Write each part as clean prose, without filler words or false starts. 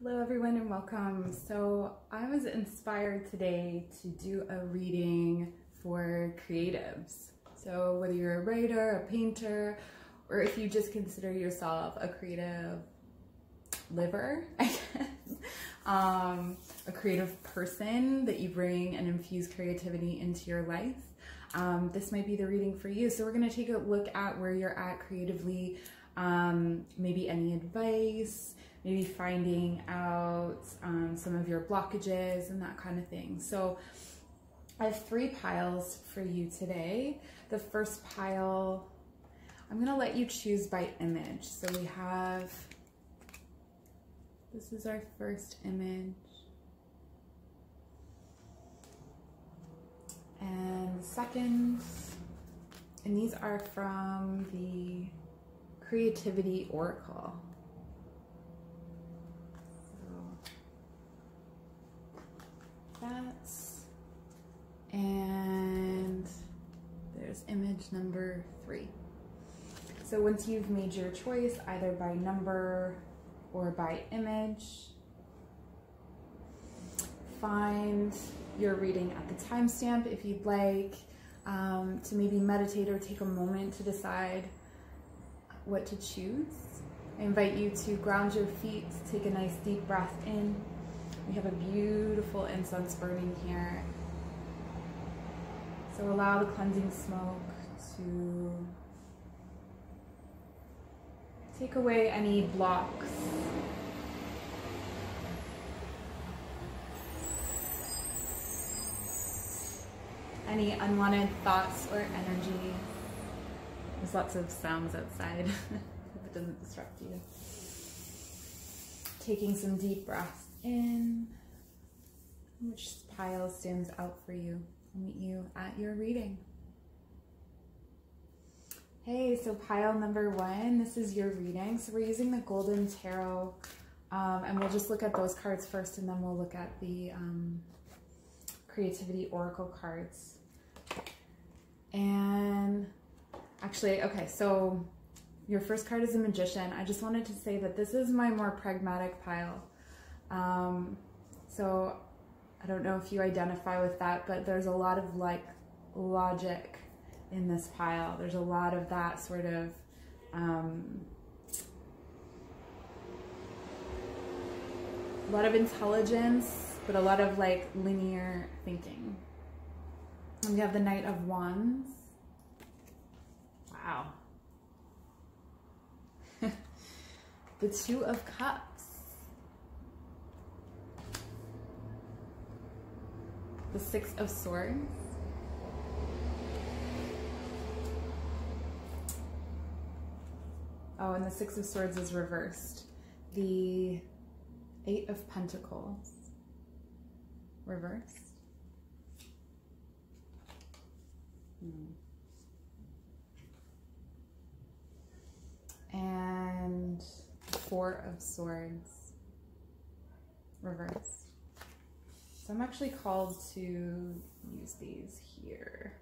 Hello everyone and welcome. So I was inspired today to do a reading for creatives. So whether you're a writer, a painter, or if you just consider yourself a creative liver, I guess, a creative person that you bring and infuse creativity into your life, this might be the reading for you. So we're going to take a look at where you're at creatively, maybe any advice, maybe finding out some of your blockages and that kind of thing. So I have 3 piles for you today. The first pile, I'm gonna let you choose by image. So we have, this is our first image. And second, and these are from the Creativity Oracle. And there's image number 3. So once you've made your choice, either by number or by image, find your reading at the timestamp if you'd like, to maybe meditate or take a moment to decide what to choose. I invite you to ground your feet, take a nice deep breath in. We have a beautiful incense burning here. So allow the cleansing smoke to take away any blocks, any unwanted thoughts or energy. There's lots of sounds outside. If it doesn't distract you. Taking some deep breaths in. Which pile stands out for you? I'll meet you at your reading. Hey, so pile number 1, this is your reading. So we're using the Golden Tarot, and we'll just look at those cards first, and then we'll look at the Creativity Oracle cards. And actually, okay, so your first card is a Magician. I just wanted to say that this is my more pragmatic pile. So I don't know if you identify with that, but there's a lot of like logic in this pile. There's a lot of that sort of a lot of intelligence, but a lot of like linear thinking. And we have the Knight of Wands. Wow. The 2 of Cups. The 6 of Swords. Oh, and the 6 of Swords is reversed. The 8 of Pentacles. Reversed. And 4 of Swords. Reversed. So I'm actually called to use these here.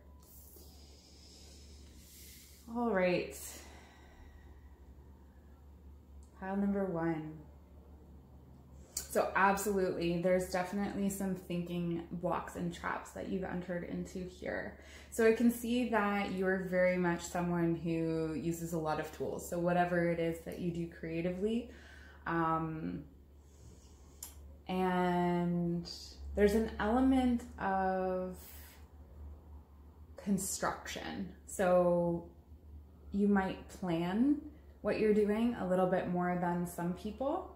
All right. Pile number 1. So absolutely, there's definitely some thinking blocks and traps that you've entered into here. So I can see that you're very much someone who uses a lot of tools. So whatever it is that you do creatively, and there's an element of construction. So you might plan what you're doing a little bit more than some people.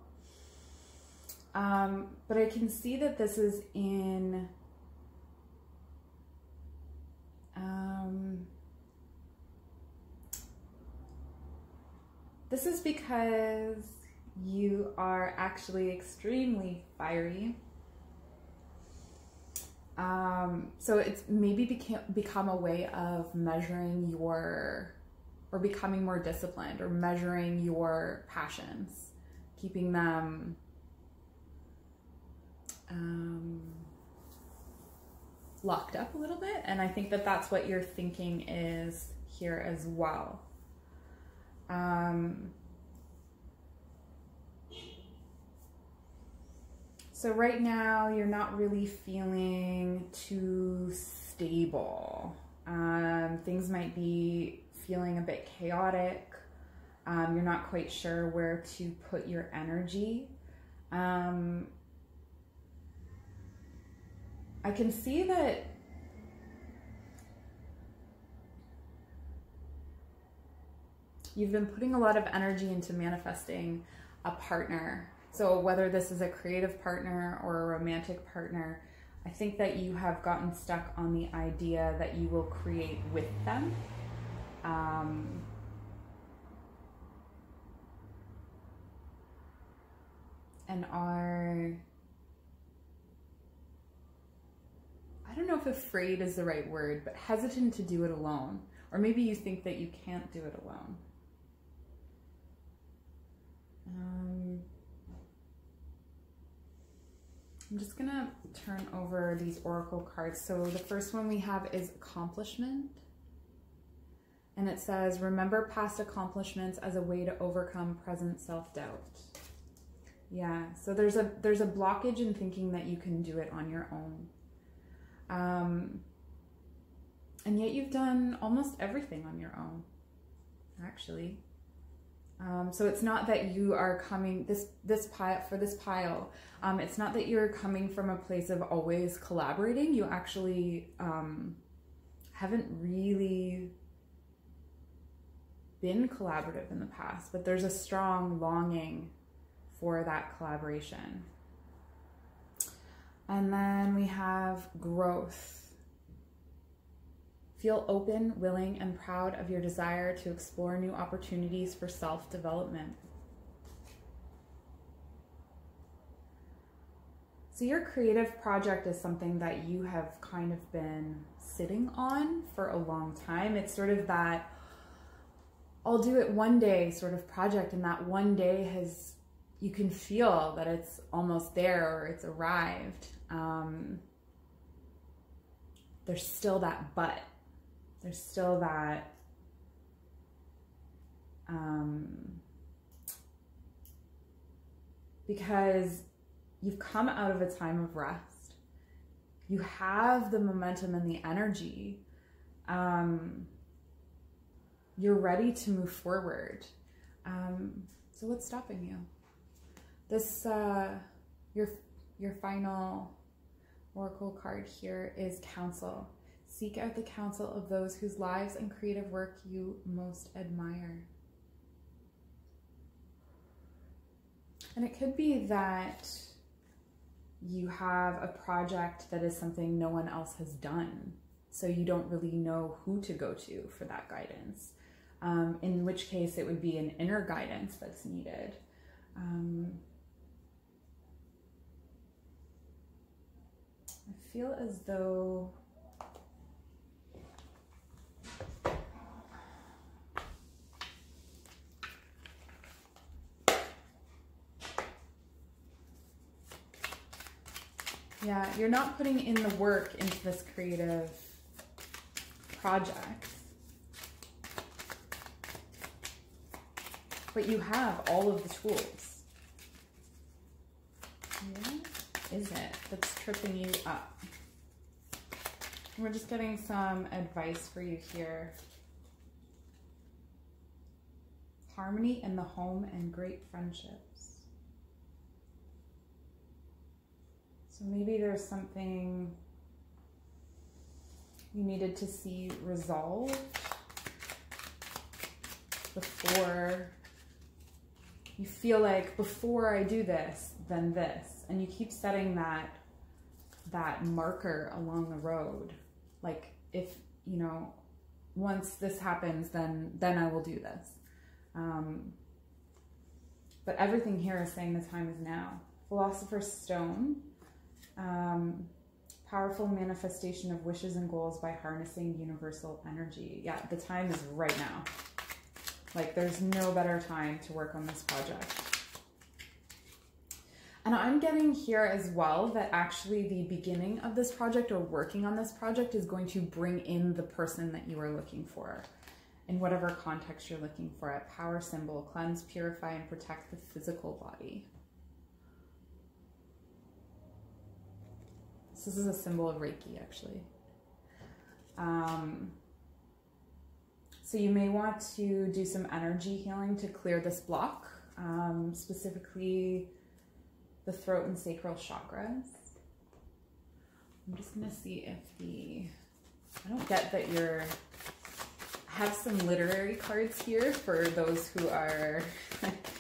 But I can see that this is in this is because you are actually extremely fiery. So it's maybe become a way of measuring your, or becoming more disciplined, or measuring your passions, keeping them locked up a little bit. And I think that that's what your thinking is here as well. So right now you're not really feeling too stable. Things might be feeling a bit chaotic. You're not quite sure where to put your energy. I can see that you've been putting a lot of energy into manifesting a partner. So whether this is a creative partner or a romantic partner, I think that you have gotten stuck on the idea that you will create with them. And are, I don't know if afraid is the right word, but hesitant to do it alone. Or maybe you think that you can't do it alone. I'm just gonna turn over these oracle cards. So the first one we have is accomplishment. And it says, remember past accomplishments as a way to overcome present self-doubt. Yeah, so there's a blockage in thinking that you can do it on your own. And yet you've done almost everything on your own, actually. So it's not that you are coming, this pile, it's not that you're coming from a place of always collaborating. You actually haven't really been collaborative in the past, but there's a strong longing for that collaboration. And then we have growth. Feel open, willing, and proud of your desire to explore new opportunities for self-development. So your creative project is something that you have kind of been sitting on for a long time. It's sort of that I'll do it one day sort of project, and that one day has, you can feel that it's almost there or it's arrived. There's still that but. There's still that because you've come out of a time of rest. You have the momentum and the energy. You're ready to move forward. So what's stopping you? This, your final oracle card here is counsel. Seek out the counsel of those whose lives and creative work you most admire. And it could be that you have a project that is something no one else has done, so you don't really know who to go to for that guidance. In which case it would be an inner guidance that's needed. I feel as though yeah, you're not putting in the work into this creative project. But you have all of the tools. What is it that's tripping you up? We're just getting some advice for you here. Harmony in the home and great friendships. So maybe there's something you needed to see resolved before you feel like, before I do this, then this. And you keep setting that marker along the road. Like, if, you know, once this happens, then I will do this. But everything here is saying the time is now. Philosopher's Stone. Powerful manifestation of wishes and goals by harnessing universal energy. Yeah, the time is right now. Like, there's no better time to work on this project. And I'm getting here as well that actually the beginning of this project, or working on this project, is going to bring in the person that you are looking for in whatever context you're looking for it. Power symbol, cleanse, purify, and protect the physical body. This is a symbol of Reiki, actually. So you may want to do some energy healing to clear this block, specifically the throat and sacral chakras. I'm just gonna see if I don't get that I have some literary cards here for those who are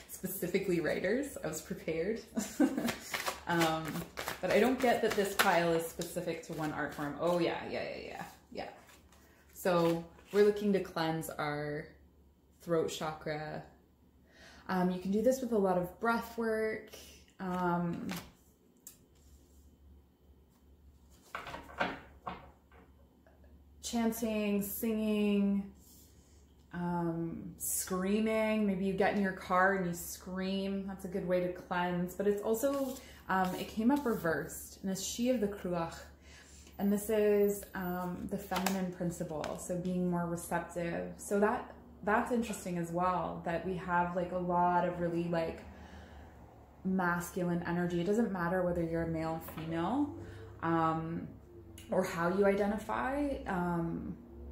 specifically writers. I was prepared. But I don't get that this pile is specific to one art form. Oh yeah. So we're looking to cleanse our throat chakra. You can do this with a lot of breath work. Chanting, singing, screaming. Maybe you get in your car and you scream. That's a good way to cleanse. But it's also, it came up reversed, and it's She of the Cruach. And this is the feminine principle, so being more receptive. So that's interesting as well, that we have like a lot of really like masculine energy. It doesn't matter whether you're a male or female, or how you identify.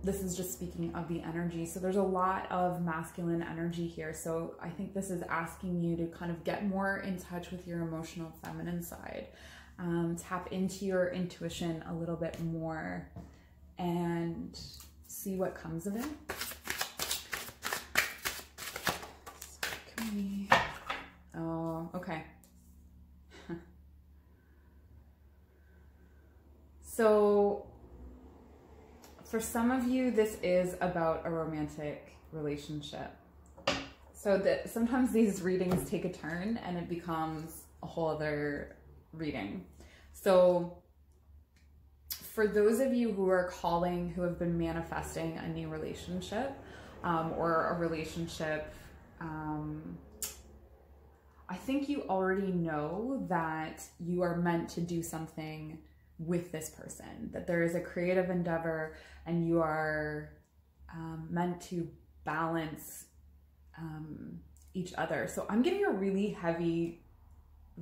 This is just speaking of the energy. So there's a lot of masculine energy here. So I think this is asking you to kind of get more in touch with your emotional feminine side. Tap into your intuition a little bit more and see what comes of it. Oh, okay. So for some of you, this is about a romantic relationship. So that sometimes these readings take a turn and it becomes a whole other reading. So for those of you who are calling, who have been manifesting a new relationship, or a relationship, I think you already know that you are meant to do something with this person, that there is a creative endeavor and you are meant to balance each other. So I'm getting a really heavy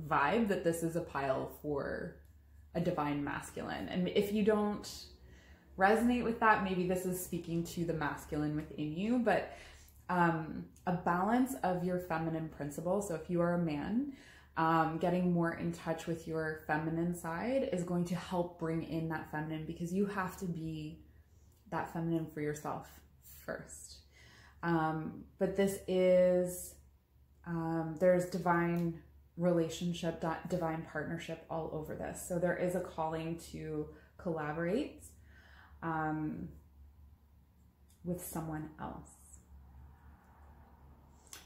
vibe that this is a pile for a divine masculine. And if you don't resonate with that, maybe this is speaking to the masculine within you, but a balance of your feminine principle. So if you are a man, getting more in touch with your feminine side is going to help bring in that feminine, because you have to be that feminine for yourself first. But this is, there's divine relationship, divine partnership all over this. So there is a calling to collaborate with someone else.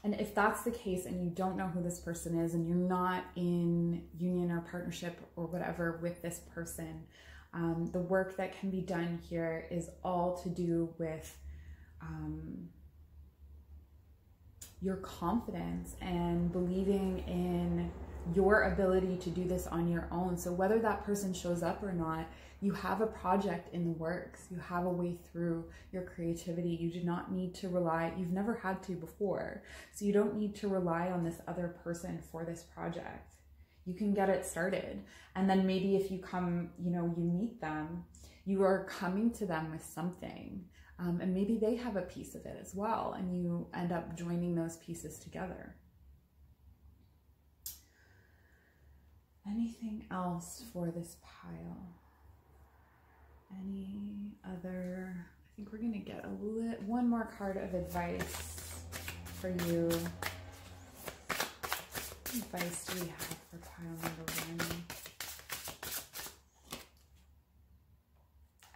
And if that's the case and you don't know who this person is and you're not in union or partnership or whatever with this person, the work that can be done here is all to do with your confidence and believing in your ability to do this on your own. So whether that person shows up or not, you have a project in the works. You have a way through your creativity. You do not need to rely, you've never had to before. So you don't need to rely on this other person for this project. You can get it started. And then maybe if you come, you meet them, you are coming to them with something. And maybe they have a piece of it as well. And you end up joining those pieces together. Anything else for this pile? Any other? I think we're going to get one more card of advice for you. What advice do we have for pile number 1?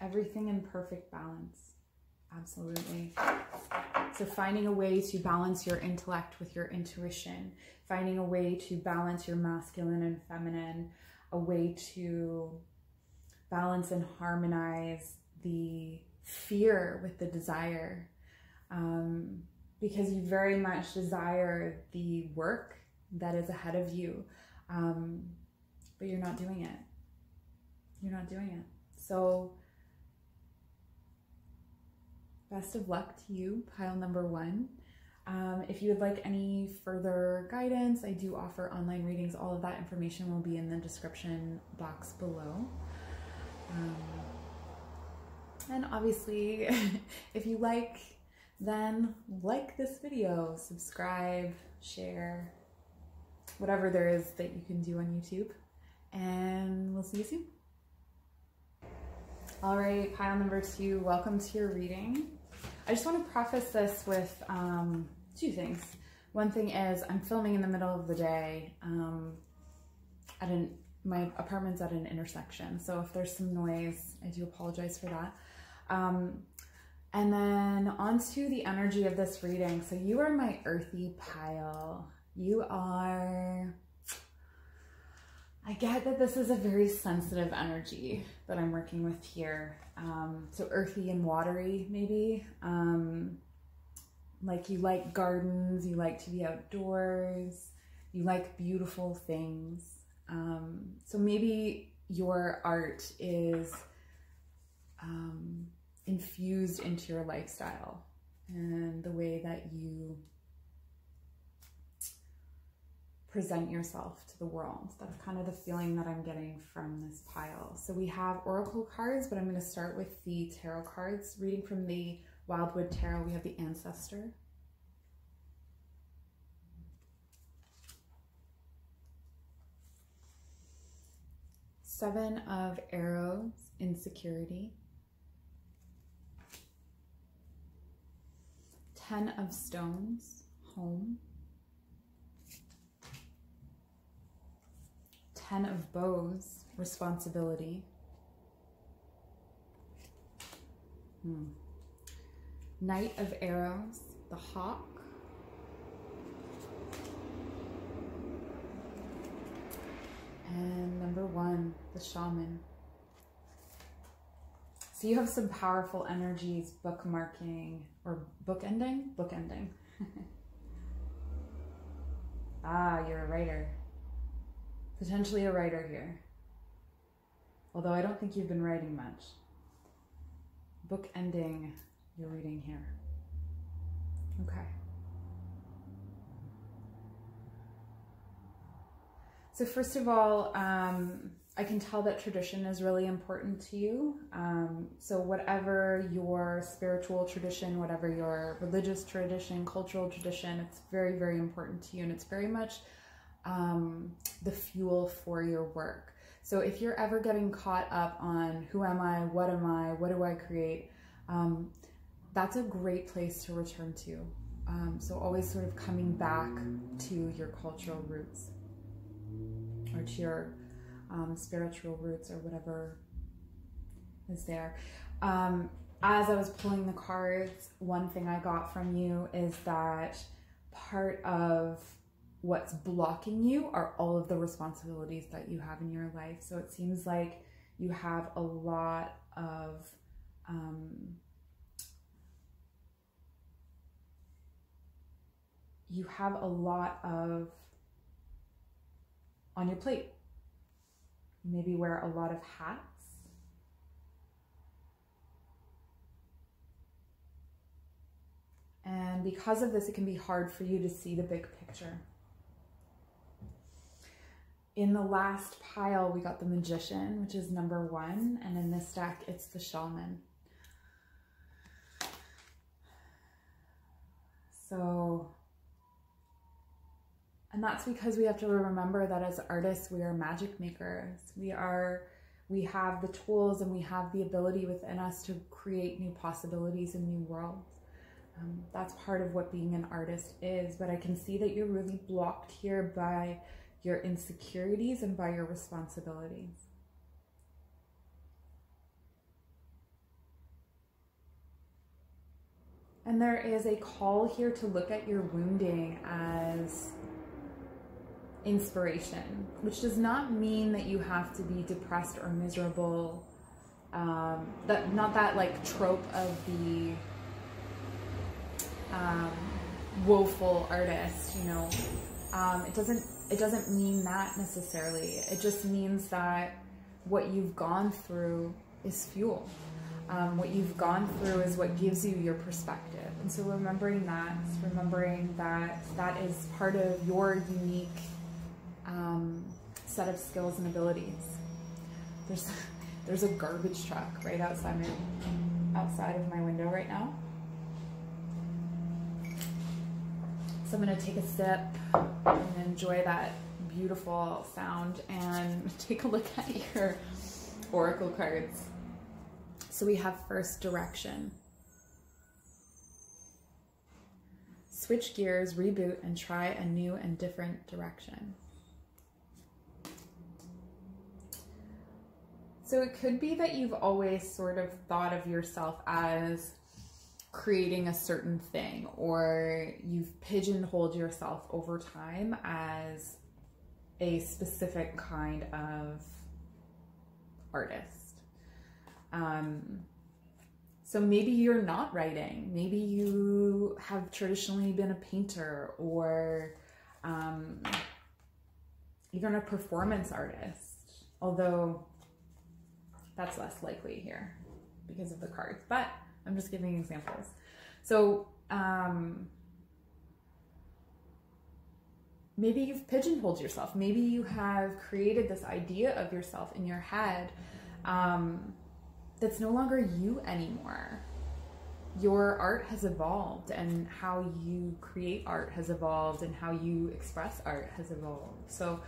Everything in perfect balance. Absolutely. So finding a way to balance your intellect with your intuition, finding a way to balance your masculine and feminine, a way to balance and harmonize the fear with the desire, because you very much desire the work that is ahead of you, but you're not doing it. You're not doing it. So best of luck to you, pile number 1. If you would like any further guidance, I do offer online readings. All of that information will be in the description box below. And obviously, if you like, then like this video, subscribe, share, whatever there is that you can do on YouTube. And we'll see you soon. All right, pile number 2, welcome to your reading. I just want to preface this with 2 things. One thing is I'm filming in the middle of the day my apartment's at an intersection, so if there's some noise, I do apologize for that. And then onto the energy of this reading. So you are my earthy pile. You are, I get that this is a very sensitive energy that I'm working with here. So earthy and watery, maybe. Like you like gardens, you like to be outdoors, you like beautiful things. So maybe your art is infused into your lifestyle and the way that you present yourself to the world. That's kind of the feeling that I'm getting from this pile. So we have oracle cards, but I'm going to start with the tarot cards. Reading from the Wildwood Tarot, we have the Ancestor. Seven of Arrows, Insecurity. 10 of Stones, Home. 10 of Bows, Responsibility. Knight of Arrows, the Hawk. And number 1, the Shaman. So you have some powerful energies, bookmarking or bookending? Bookending. Ah, you're a writer. Potentially a writer here. Although I don't think you've been writing much. Bookending your reading here. Okay. So first of all, I can tell that tradition is really important to you. So whatever your spiritual tradition, whatever your religious tradition, cultural tradition, it's very, very important to you. And it's very much the fuel for your work. So if you're ever getting caught up on who am I, what do I create, that's a great place to return to. So always sort of coming back to your cultural roots, or to your spiritual roots, or whatever is there. As I was pulling the cards, one thing I got from you is that part of what's blocking you are all of the responsibilities that you have in your life. So it seems like you have a lot of on your plate. You maybe wear a lot of hats. And because of this, it can be hard for you to see the big picture. In the last pile, we got the Magician, which is number 1. And in this deck, it's the Shaman. So, and that's because we have to remember that as artists, we are magic makers. We have the tools and we have the ability within us to create new possibilities and new worlds. That's part of what being an artist is. But I can see that you're really blocked here by your insecurities and by your responsibilities. And there is a call here to look at your wounding as inspiration, which does not mean that you have to be depressed or miserable. Not that like trope of the woeful artist, you know. It doesn't mean that necessarily. It just means that what you've gone through is fuel. What you've gone through is what gives you your perspective. And so remembering that that is part of your unique set of skills and abilities. There's a garbage truck right outside of my window right now. So I'm gonna take a sip and enjoy that beautiful sound and take a look at your oracle cards. So we have first direction. Switch gears, reboot, and try a new and different direction. So it could be that you've always sort of thought of yourself as creating a certain thing, or you've pigeonholed yourself over time as a specific kind of artist. So maybe you're not writing. Maybe you have traditionally been a painter, or even a performance artist, although that's less likely here because of the cards, but I'm just giving examples. So maybe you've pigeonholed yourself. Maybe you have created this idea of yourself in your head that's no longer you anymore. Your art has evolved, and how you create art has evolved, and how you express art has evolved. So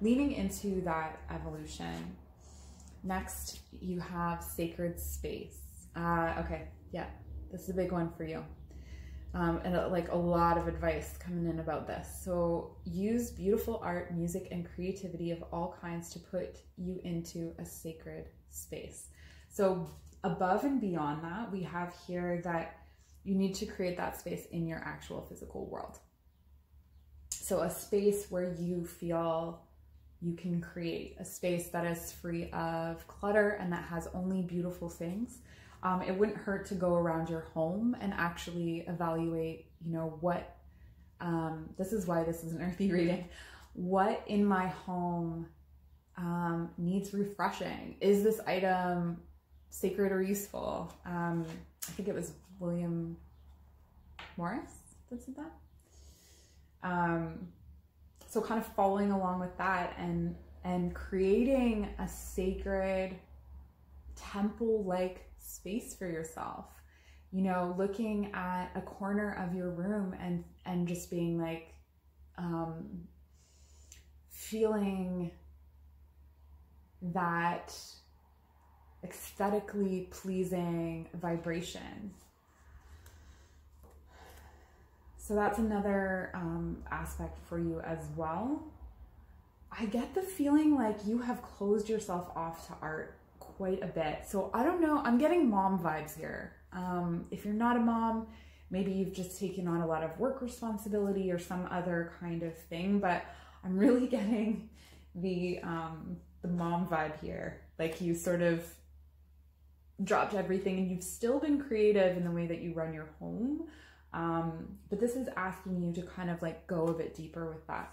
leaning into that evolution. Next, you have sacred space. Okay, yeah, this is a big one for you. And like a lot of advice coming in about this. So use beautiful art, music, and creativity of all kinds to put you into a sacred space. So above and beyond that, we have here that you need to create that space in your actual physical world. So a space where you feel you can create, a space that is free of clutter and that has only beautiful things. It wouldn't hurt to go around your home and actually evaluate, you know, what, this is why this is an earthy reading, what in my home needs refreshing. Is this item sacred or useful? I think it was William Morris that said that. So kind of following along with that and creating a sacred temple-like space for yourself, you know, looking at a corner of your room and just being like, feeling that aesthetically pleasing vibration. So that's another aspect for you as well. I get the feeling like you have closed yourself off to art quite a bit. So I don't know, I'm getting mom vibes here. If you're not a mom, maybe you've just taken on a lot of work responsibility or some other kind of thing, but I'm really getting the mom vibe here. Like you sort of dropped everything and you've still been creative in the way that you run your home. But this is asking you to kind of like go a bit deeper with that.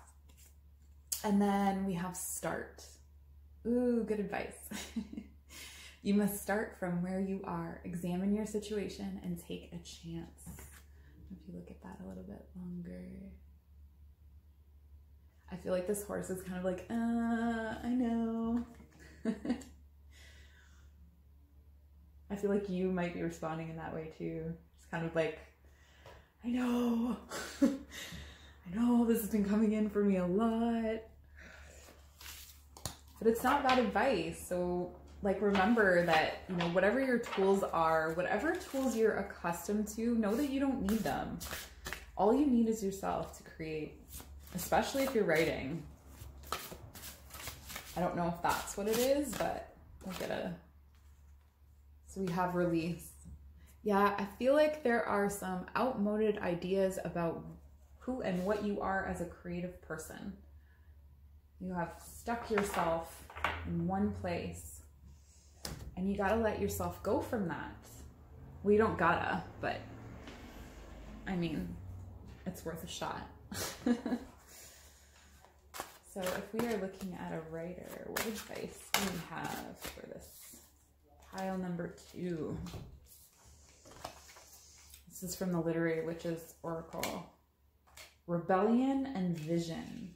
And then we have start. Ooh, good advice. You must start from where you are. Examine your situation and take a chance. If you look at that a little bit longer. I feel like this horse is kind of like, I know. I feel like you might be responding in that way too. It's kind of like, I know. I know this has been coming in for me a lot. But it's not bad advice. So like, remember that, you know, whatever your tools are, whatever tools you're accustomed to, know that you don't need them. All you need is yourself to create, especially if you're writing. I don't know if that's what it is, but we'll get a... So we have release. Yeah, I feel like there are some outmoded ideas about who and what you are as a creative person. You have stuck yourself in one place and you gotta let yourself go from that. Well, you don't gotta, but I mean, it's worth a shot. So if we are looking at a writer, what advice do we have for this? Pile number 2. This is from the Literary Witches Oracle. Rebellion and Vision.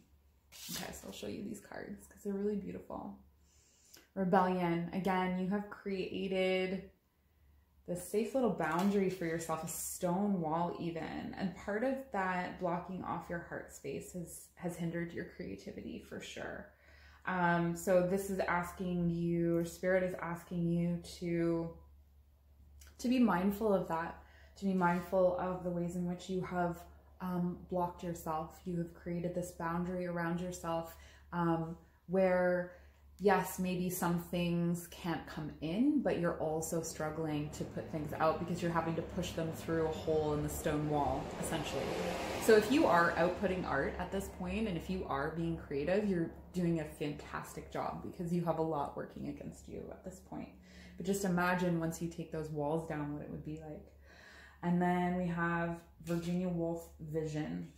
Okay, so I'll show you these cards because they're really beautiful. rebellion. Again, you have created this safe little boundary for yourself, a stone wall even. And part of that blocking off your heart space has hindered your creativity for sure. So this is asking you, or Spirit is asking you to be mindful of that, to be mindful of the ways in which you have blocked yourself. You have created this boundary around yourself where, yes, maybe some things can't come in, but you're also struggling to put things out because you're having to push them through a hole in the stone wall, essentially. So if you are outputting art at this point, and if you are being creative, you're doing a fantastic job because you have a lot working against you at this point. But just imagine once you take those walls down, what it would be like. And then we have Virginia Woolf Vision.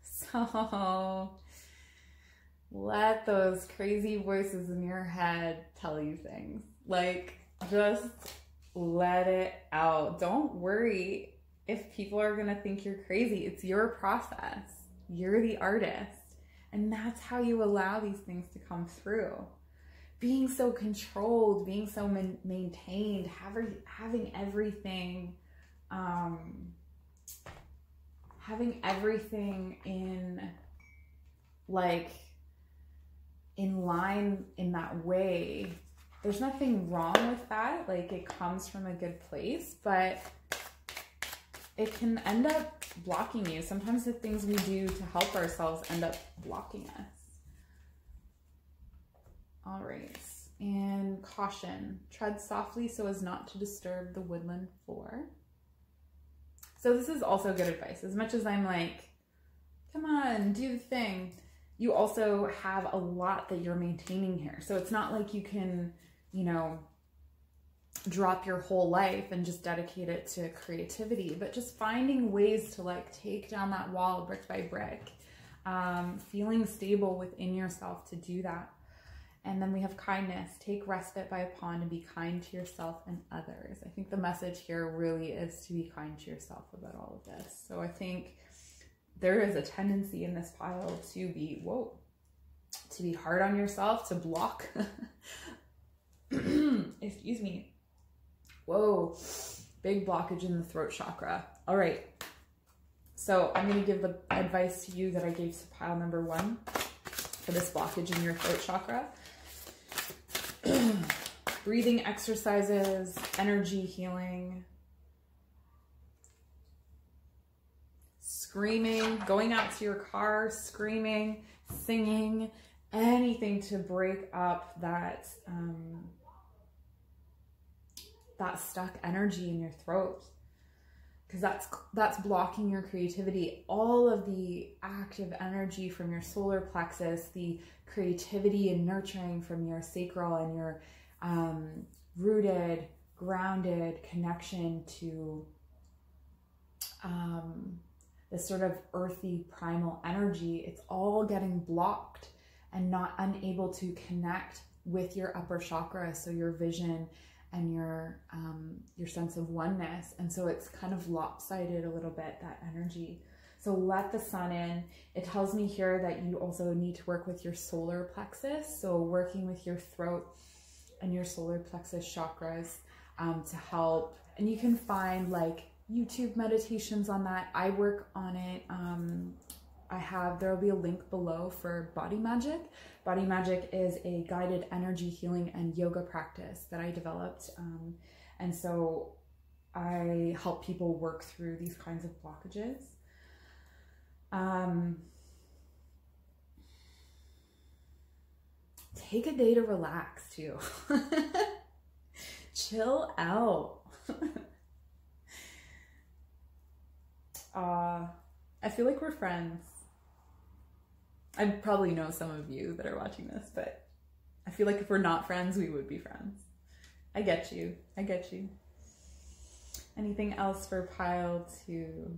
So let those crazy voices in your head tell you things. Like, just let it out. Don't worry if people are gonna think you're crazy. It's your process. You're the artist. And that's how you allow these things to come through. Being so controlled, being so maintained, having everything, in in line in that way. There's nothing wrong with that. Like, it comes from a good place, but it can end up blocking you. Sometimes the things we do to help ourselves end up blocking us. All right, and caution, tread softly so as not to disturb the woodland floor. So this is also good advice. As much as I'm like, come on, do the thing, you also have a lot that you're maintaining here. So it's not like you can, you know, drop your whole life and just dedicate it to creativity, but just finding ways to like take down that wall brick by brick, feeling stable within yourself to do that. And then we have kindness. Take respite by a pond and be kind to yourself and others. I think the message here really is to be kind to yourself about all of this. So I think there is a tendency in this pile to be, to be hard on yourself, to block. Excuse me. Whoa, big blockage in the throat chakra. All right. So I'm going to give the advice to you that I gave to pile number 1 for this blockage in your throat chakra. Breathing exercises, energy healing, screaming, going out to your car, screaming, singing, anything to break up that, that stuck energy in your throat. Because that's blocking your creativity. All of the active energy from your solar plexus, the creativity and nurturing from your sacral and your rooted, grounded connection to this sort of earthy primal energy, it's all getting blocked and not unable to connect with your upper chakra, so your vision and your sense of oneness. And so it's kind of lopsided a little bit, that energy. So let the sun in. It tells me here that you also need to work with your solar plexus. So working with your throat and your solar plexus chakras to help. And you can find like YouTube meditations on that. I work on it. There will be a link below for Body Magic. Body Magic is a guided energy healing and yoga practice that I developed. And so I help people work through these kinds of blockages. Take a day to relax too. Chill out. I feel like we're friends. I probably know some of you that are watching this, but I feel like if we're not friends, we would be friends. I get you. I get you. Anything else for pile 2?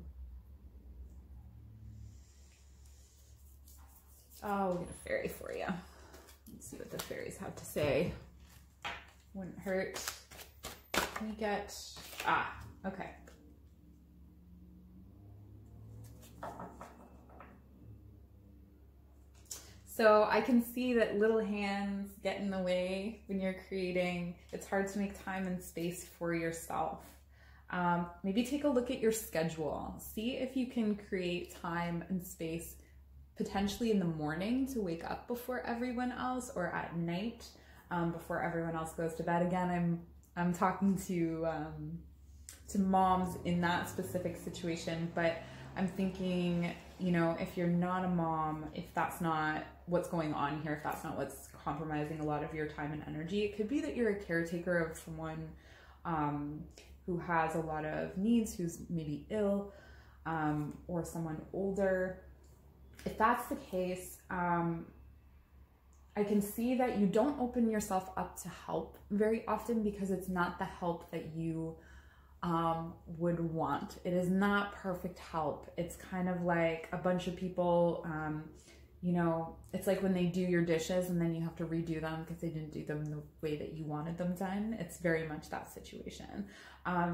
Oh, we'll get a fairy for you. Let's see what the fairies have to say. Wouldn't hurt. Can we get... okay. So I can see that little hands get in the way when you're creating. It's hard to make time and space for yourself. Maybe take a look at your schedule. See if you can create time and space potentially in the morning to wake up before everyone else, or at night before everyone else goes to bed. Again, I'm talking to moms in that specific situation, but I'm thinking, you know, if you're not a mom, if that's not what's going on here, if that's not what's compromising a lot of your time and energy, it could be that you're a caretaker of someone who has a lot of needs, who's maybe ill, or someone older. If that's the case, I can see that you don't open yourself up to help very often because it's not the help that you would want. It is not perfect help. It's kind of like a bunch of people, you know, it's like when they do your dishes and then you have to redo them because they didn't do them the way that you wanted them done. It's very much that situation.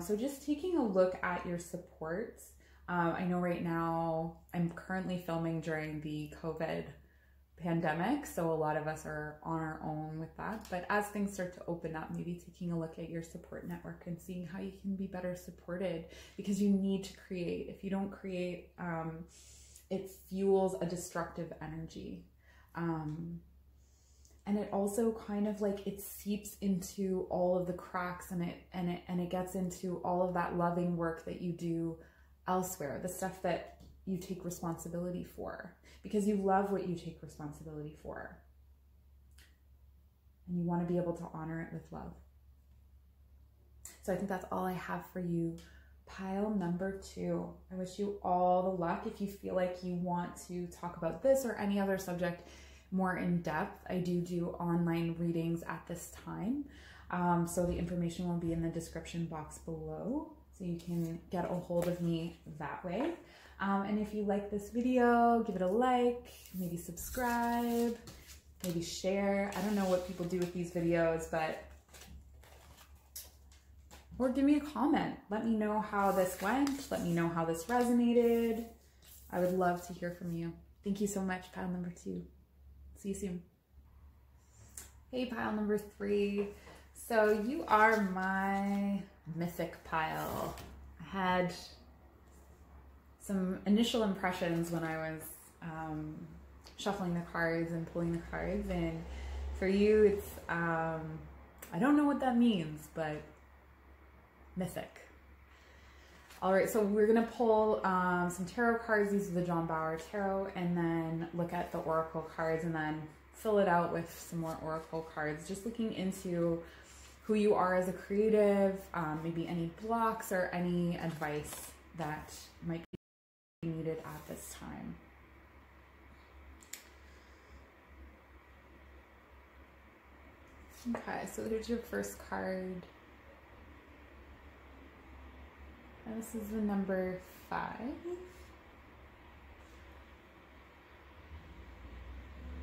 So just taking a look at your supports. I know right now I'm currently filming during the COVID pandemic, so a lot of us are on our own with that, but as things start to open up, maybe taking a look at your support network and seeing how you can be better supported, because you need to create. If you don't create, it fuels a destructive energy, and it also kind of like it seeps into all of the cracks, and it gets into all of that loving work that you do elsewhere, the stuff that you take responsibility for, because you love what you take responsibility for. And you want to be able to honor it with love. So I think that's all I have for you. Pile number 2. I wish you all the luck. If you feel like you want to talk about this or any other subject more in depth, I do online readings at this time. So the information will be in the description box below, so you can get a hold of me that way. And if you like this video, give it a like, maybe subscribe, maybe share. I don't know what people do with these videos, but, or give me a comment. Let me know how this went. Let me know how this resonated. I would love to hear from you. Thank you so much, pile number 2. See you soon. Hey, pile number 3. So you are my mythic pile. I had some initial impressions when I was shuffling the cards and pulling the cards, and for you it's I don't know what that means, but mythic. All right, so we're gonna pull some tarot cards. These are the Jon Bauer Tarot, and then look at the oracle cards, and then fill it out with some more oracle cards, just looking into who you are as a creative, maybe any blocks or any advice that might be needed at this time. Okay, so here's your first card. And this is the number 5.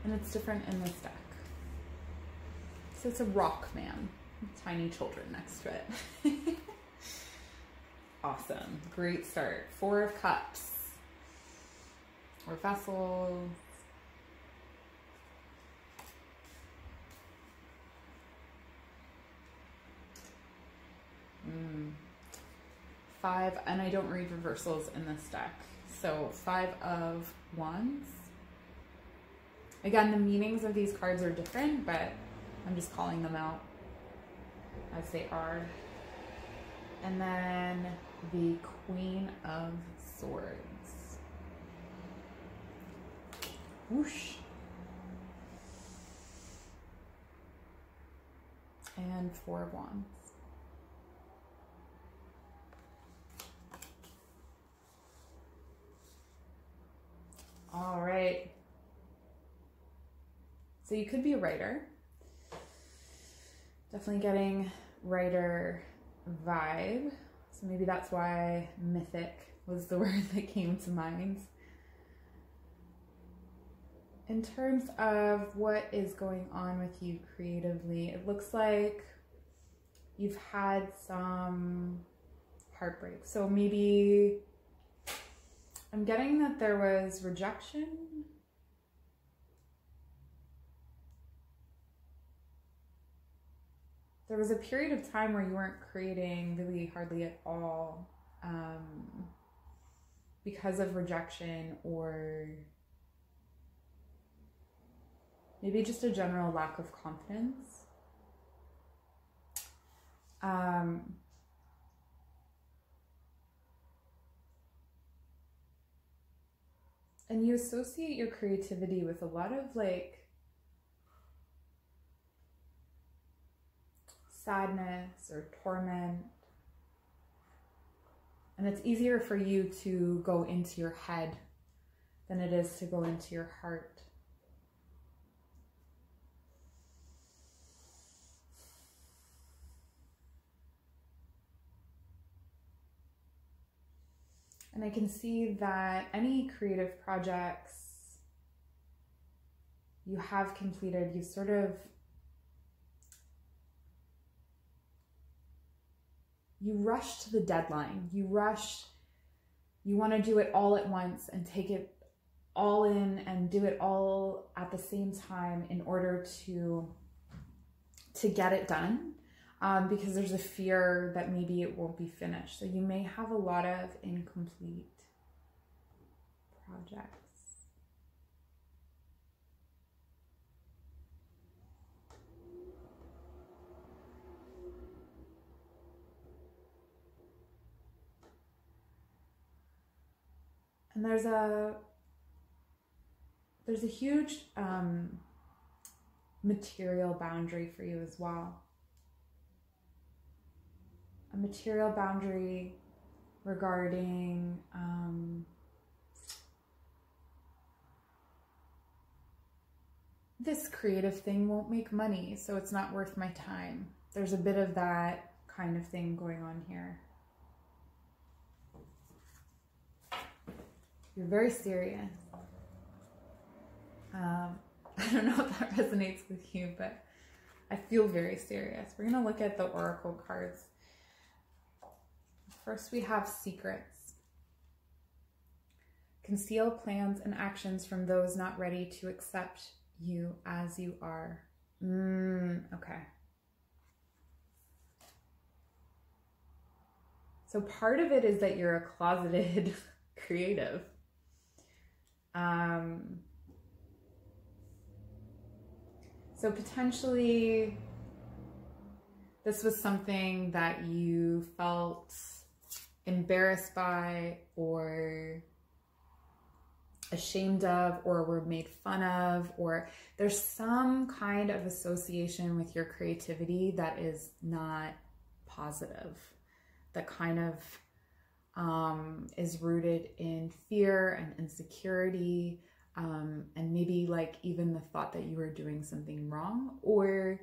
And it's different in this deck. So it's a rock man, tiny children next to it. Awesome, great start. 4 of Cups, or vessels. Five, and I don't read reversals in this deck. So 5 of Wands. Again, the meanings of these cards are different, but I'm just calling them out as they are. And then the Queen of Swords. Whoosh. And 4 of Wands. All right. So you could be a writer. Definitely getting writer vibe. So maybe that's why mythic was the word that came to mind. In terms of what is going on with you creatively, it looks like you've had some heartbreak. So maybe I'm getting that there was rejection. there was a period of time where you weren't creating really hardly at all, because of rejection, or maybe just a general lack of confidence. And you associate your creativity with a lot of like sadness or torment. And it's easier for you to go into your head than it is to go into your heart. And I can see that any creative projects you have completed, you sort of, you rush to the deadline. You want to do it all at once and take it all in and do it all at the same time in order to get it done. Because there's a fear that maybe it won't be finished. So you may have a lot of incomplete projects. And there's a huge material boundary for you as well. A material boundary regarding this creative thing won't make money, so it's not worth my time. There's a bit of that kind of thing going on here. You're very serious. I don't know if that resonates with you, but I feel very serious. We're going to look at the Oracle cards. First, we have secrets. Conceal plans and actions from those not ready to accept you as you are. Okay. So part of it is that you're a closeted creative. So potentially this was something that you felt embarrassed by, or ashamed of, or were made fun of, or there's some kind of association with your creativity that is not positive, that kind of is rooted in fear and insecurity, and maybe like even the thought that you were doing something wrong. Or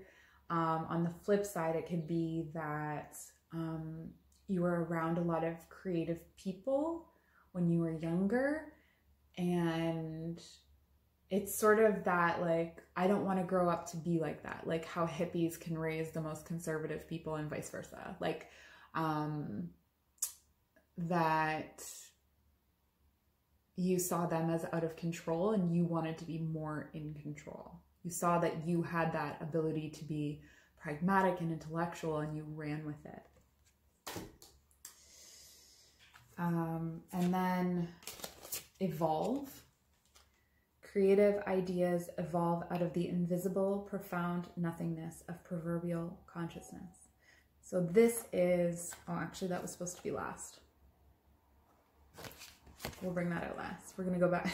on the flip side, it could be that you were around a lot of creative people when you were younger, and it's sort of that like, I don't want to grow up to be like that, like how hippies can raise the most conservative people and vice versa, like that you saw them as out of control and you wanted to be more in control. You saw that you had that ability to be pragmatic and intellectual, and you ran with it. And then evolve. Creative ideas evolve out of the invisible, profound nothingness of proverbial consciousness. So this is, oh, actually that was supposed to be last. We'll bring that out last. We're going to go back.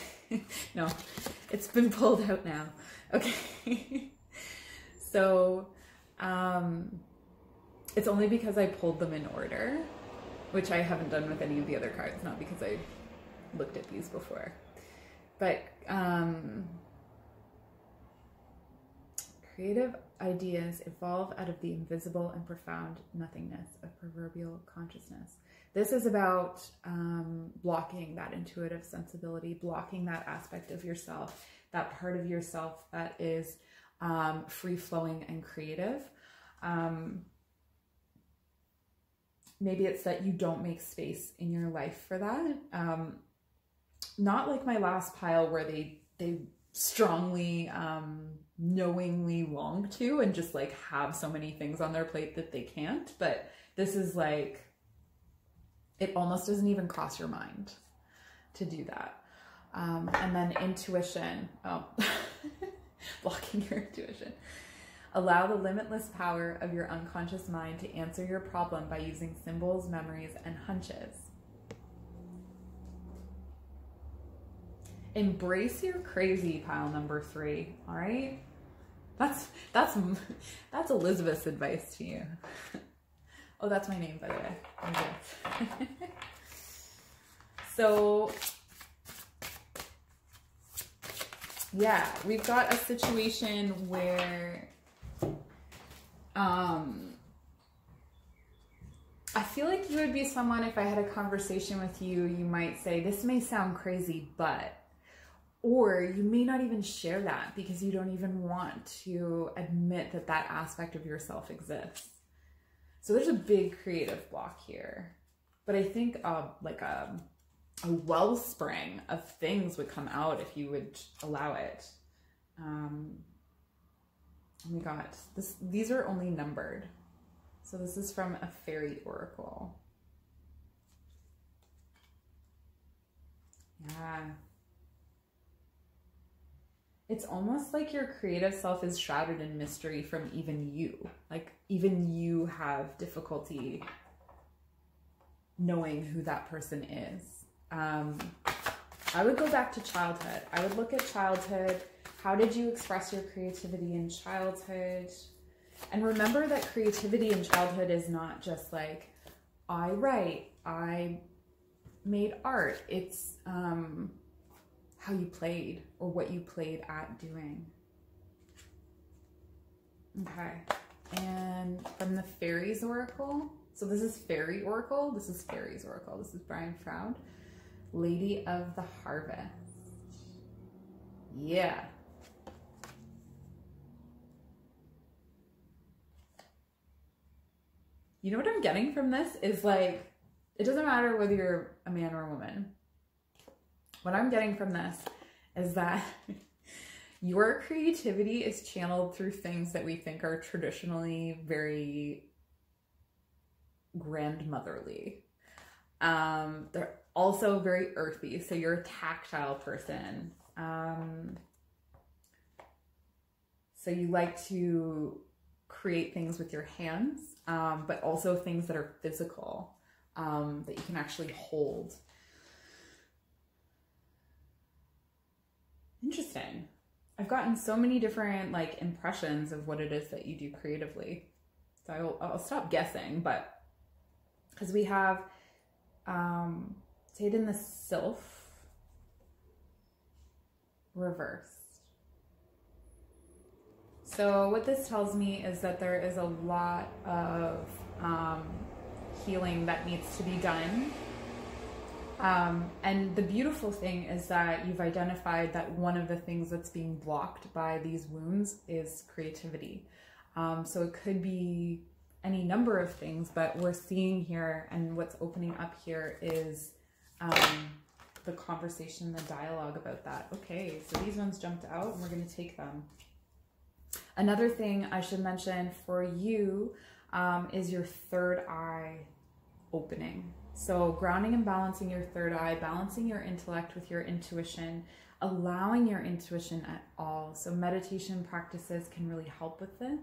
No, it's been pulled out now. Okay. So, it's only because I pulled them in order, which I haven't done with any of the other cards, not because I looked at these before. But creative ideas evolve out of the invisible and profound nothingness of proverbial consciousness. This is about blocking that intuitive sensibility, blocking that aspect of yourself, that part of yourself that is free-flowing and creative. Maybe it's that you don't make space in your life for that. Not like my last pile where they strongly, knowingly long to, and just like have so many things on their plate that they can't. But this is like, it almost doesn't even cross your mind to do that. And then intuition. Oh, blocking your intuition. Allow the limitless power of your unconscious mind to answer your problem by using symbols, memories, and hunches. Embrace your crazy, pile number 3. All right, that's Elizabeth's advice to you. Oh, that's my name, by the way. Okay. So yeah, we've got a situation where I feel like you would be someone, if I had a conversation with you, you might say, this may sound crazy, but, or you may not even share that because you don't even want to admit that that aspect of yourself exists. So there's a big creative block here, but I think like a wellspring of things would come out if you would allow it. We got this, these are only numbered. So this is from a Fairy Oracle. Yeah. It's almost like your creative self is shrouded in mystery from even you. Like even you have difficulty knowing who that person is. I would go back to childhood. I would look at childhood. How did you express your creativity in childhood? And remember that creativity in childhood is not just like, I write, I made art. It's how you played or what you played at doing. Okay. And from the Faeries Oracle. So this is Fairy Oracle. This is Faeries Oracle. This is Brian Froud. Lady of the Harvest. Yeah. You know what I'm getting from this is like, it doesn't matter whether you're a man or a woman. What I'm getting from this is that your creativity is channeled through things that we think are traditionally very grandmotherly. They're also very earthy. So you're a tactile person. So you like to create things with your hands, but also things that are physical, that you can actually hold. Interesting. I've gotten so many different like impressions of what it is that you do creatively. So I'll stop guessing, but because we have Jade in the Sylph reversed. So what this tells me is that there is a lot of healing that needs to be done. And the beautiful thing is that you've identified that one of the things that's being blocked by these wounds is creativity. So it could be any number of things, but we're seeing here, and what's opening up here is the conversation, the dialogue about that. Okay, so these ones jumped out and we're going to take them. Another thing I should mention for you is your third eye opening. So grounding and balancing your third eye, balancing your intellect with your intuition, allowing your intuition at all. So meditation practices can really help with this.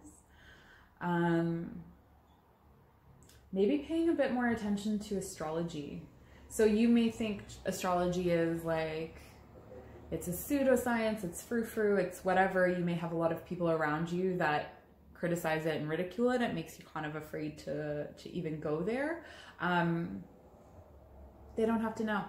Maybe paying a bit more attention to astrology. So you may think astrology is like, it's a pseudoscience, it's frou-frou, it's whatever. You may have a lot of people around you that criticize it and ridicule it. It makes you kind of afraid to even go there. They don't have to know.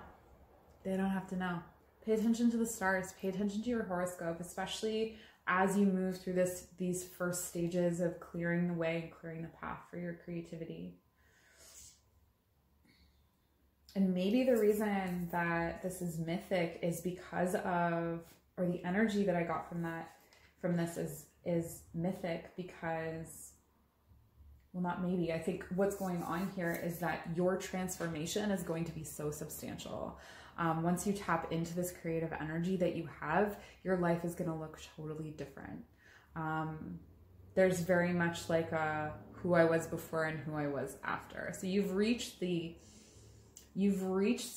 They don't have to know. Pay attention to the stars. Pay attention to your horoscope, especially as you move through these first stages of clearing the way and clearing the path for your creativity. And maybe the reason that this is mythic is because of, or the energy that I got from this is mythic because, well, not maybe, I think what's going on here is that your transformation is going to be so substantial. Once you tap into this creative energy that you have, your life is going to look totally different. There's very much like a who I was before and who I was after. So you've reached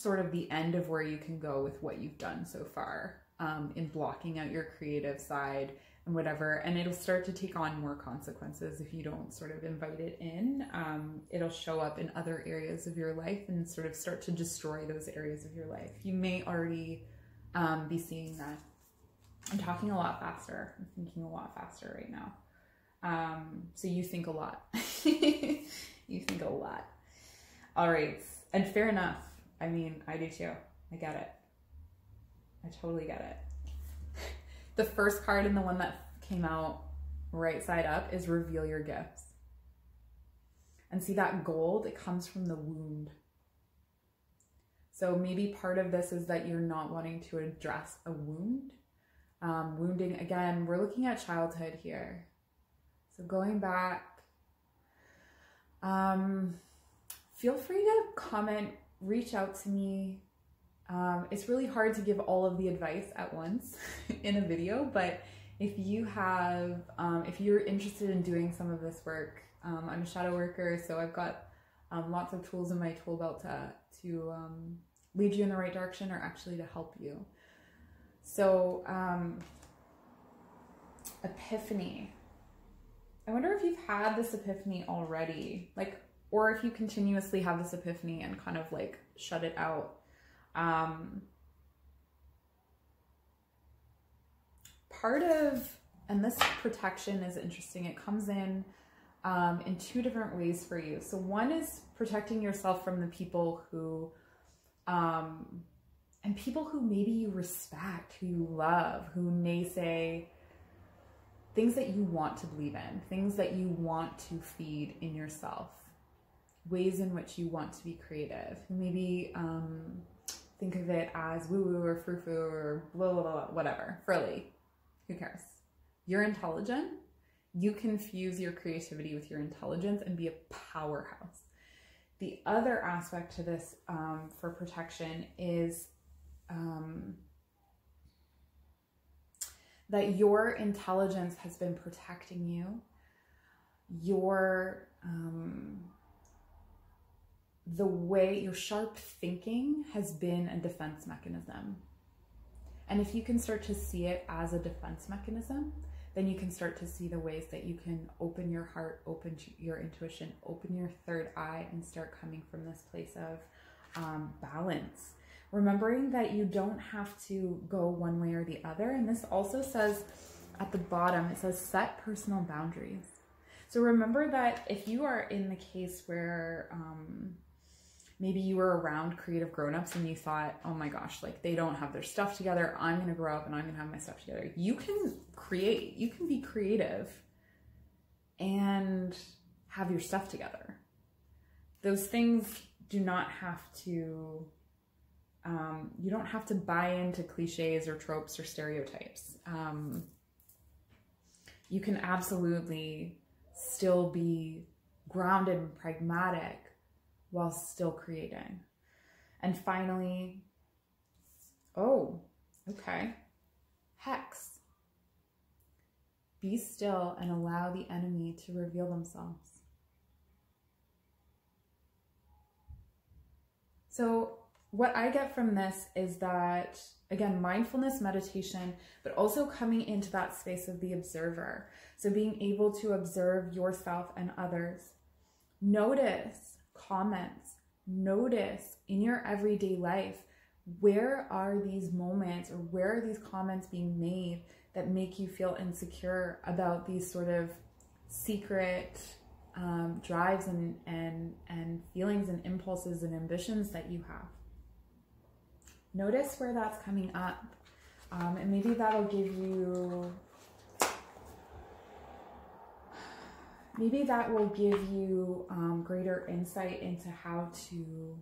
sort of the end of where you can go with what you've done so far, in blocking out your creative side and whatever. And it'll start to take on more consequences if you don't sort of invite it in. It'll show up in other areas of your life and sort of start to destroy those areas of your life. You may already be seeing that. I'm talking a lot faster. I'm thinking a lot faster right now. So you think a lot. You think a lot. All right. And fair enough. I mean, I do too. I get it. I totally get it. The first card and the one that came out right side up is reveal your gifts. And see that gold, it comes from the wound. So maybe part of this is that you're not wanting to address a wound. Wounding, again, we're looking at childhood here. So going back, feel free to comment, reach out to me. It's really hard to give all of the advice at once in a video, but if you have, if you're interested in doing some of this work, I'm a shadow worker, so I've got lots of tools in my tool belt to lead you in the right direction, or actually to help you. So, epiphany. I wonder if you've had this epiphany already, like, or if you continuously have this epiphany and kind of like shut it out. Part of, and this protection is interesting, it comes in two different ways for you. So one is protecting yourself from the people who, and people who maybe you respect, who you love, who may say things that you want to believe in, things that you want to feed in yourself, ways in which you want to be creative. Maybe think of it as woo-woo or frou-frou or blah, blah, blah, whatever, frilly. Who cares? You're intelligent. You can fuse your creativity with your intelligence and be a powerhouse. The other aspect to this for protection is that your intelligence has been protecting you. Your the way your sharp thinking has been a defense mechanism. And if you can start to see it as a defense mechanism, then you can start to see the ways that you can open your heart, open your intuition, open your third eye, and start coming from this place of balance. Remembering that you don't have to go one way or the other. And this also says at the bottom, it says set personal boundaries. So remember that if you are in the case where maybe you were around creative grown-ups and you thought, oh my gosh, like they don't have their stuff together, I'm going to grow up and I'm going to have my stuff together. You can create, you can be creative and have your stuff together. Those things do not have to, you don't have to buy into cliches or tropes or stereotypes. You can absolutely still be grounded and pragmatic while still creating. And finally, oh, okay, Hex. Be still and allow the enemy to reveal themselves. So what I get from this is that, again, mindfulness, meditation, but also coming into that space of the observer. So being able to observe yourself and others. Notice comments, notice in your everyday life, where are these moments or where are these comments being made that make you feel insecure about these sort of secret drives and feelings and impulses and ambitions that you have. Notice where that's coming up, and maybe that'll give you, maybe that will give you greater insight into how to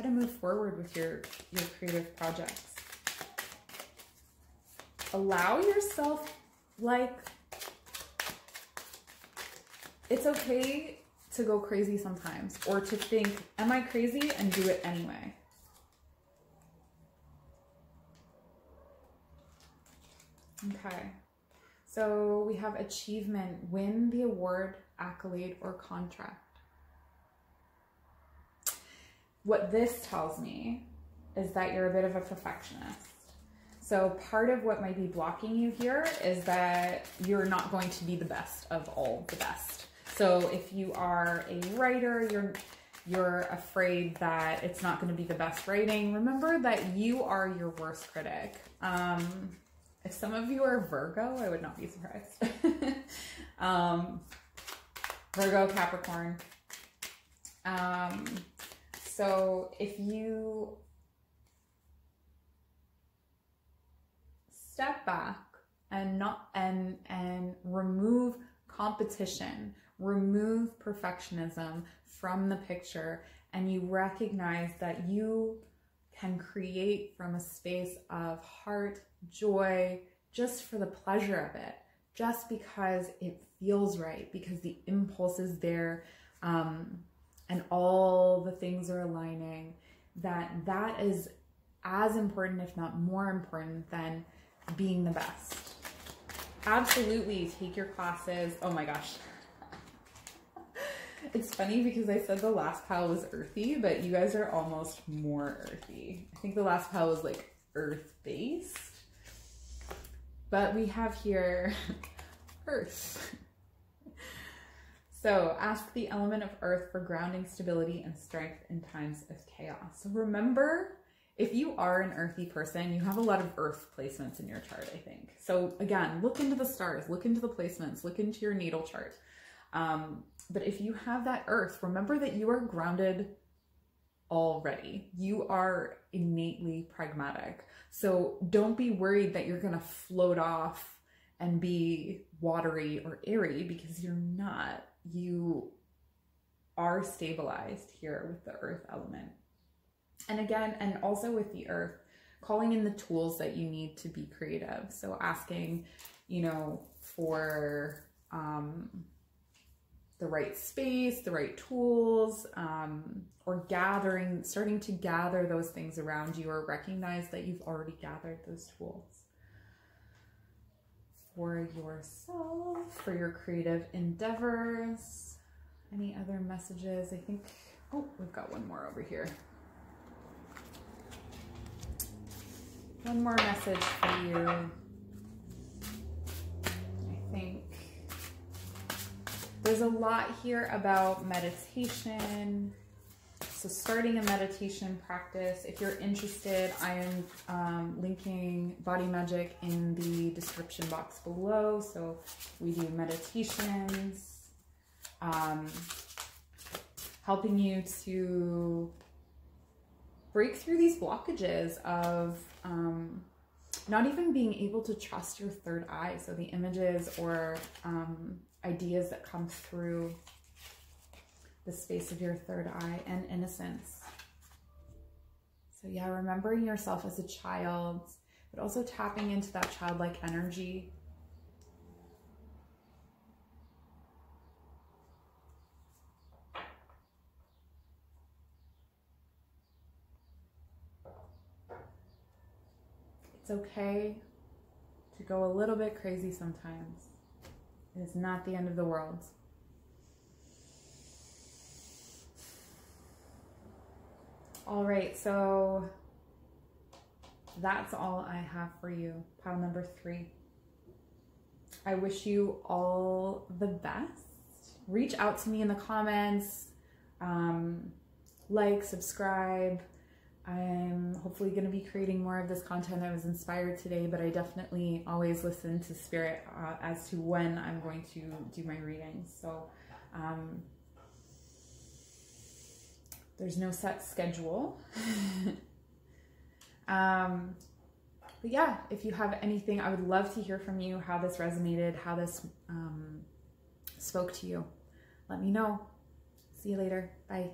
move forward with your creative projects. Allow yourself, like, it's okay to go crazy sometimes, or to think, am I crazy, and do it anyway. Okay, so we have achievement, win the award, accolade, or contract. What this tells me is that you're a bit of a perfectionist. So part of what might be blocking you here is that you're not going to be the best of all the best. So if you are a writer, you're afraid that it's not going to be the best writing. Remember that you are your worst critic. If some of you are Virgo, I would not be surprised. Virgo, Capricorn. So if you step back and remove competition, remove perfectionism from the picture, and you recognize that you can create from a space of heart, joy, just for the pleasure of it, just because it feels right, because the impulse is there, and all the things are aligning, that is as important, if not more important, than being the best. Absolutely take your classes. Oh my gosh. It's funny because I said the last pile was earthy, but you guys are almost more earthy. I think the last pile was like earth-based. But we have here earth. So ask the element of earth for grounding, stability, and strength in times of chaos. So remember, if you are an earthy person, you have a lot of earth placements in your chart, I think. So again, look into the stars, look into the placements, look into your natal chart. But if you have that earth, remember that you are grounded already. You are innately pragmatic. So don't be worried that you're going to float off and be watery or airy, because you're not. You are stabilized here with the earth element. And again, and also with the earth, calling in the tools that you need to be creative. So asking, you know, for the right space, the right tools, or starting to gather those things around you, or recognize that you've already gathered those tools for yourself, for your creative endeavors. Any other messages? I think, oh, we've got one more over here. One more message for you. I think there's a lot here about meditation. So starting a meditation practice. If you're interested, I am linking Body Magic in the description box below. So we do meditations, helping you to break through these blockages of not even being able to trust your third eye. So the images or ideas that come through the space of your third eye, and innocence. So yeah, remembering yourself as a child, but also tapping into that childlike energy. It's okay to go a little bit crazy sometimes. It is not the end of the world. All right, so that's all I have for you. Pile number 3. I wish you all the best. Reach out to me in the comments, like, subscribe. I'm hopefully going to be creating more of this content. I was inspired today, but I definitely always listen to spirit as to when I'm going to do my readings. So there's no set schedule. But yeah, if you have anything, I would love to hear from you, how this resonated, how this spoke to you. Let me know. See you later. Bye.